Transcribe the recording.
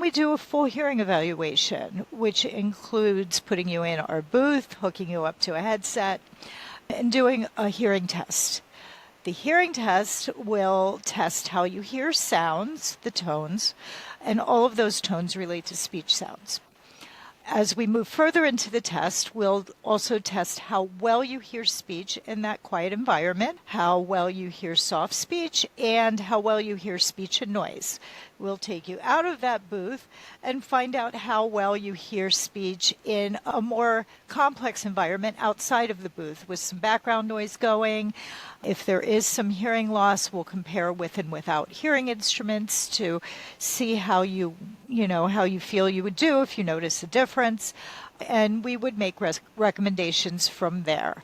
we do a full hearing evaluation, which includes putting you in our booth, hooking you up to a headset, and doing a hearing test. The hearing test will test how you hear sounds, the tones, and all of those tones relate to speech sounds. As we move further into the test, we'll also test how well you hear speech in that quiet environment, how well you hear soft speech, and how well you hear speech and noise. We'll take you out of that booth and find out how well you hear speech in a more complex environment outside of the booth with some background noise going. If there is some hearing loss, we'll compare with and without hearing instruments to see how you feel you would do if you notice a difference. And we would make recommendations from there.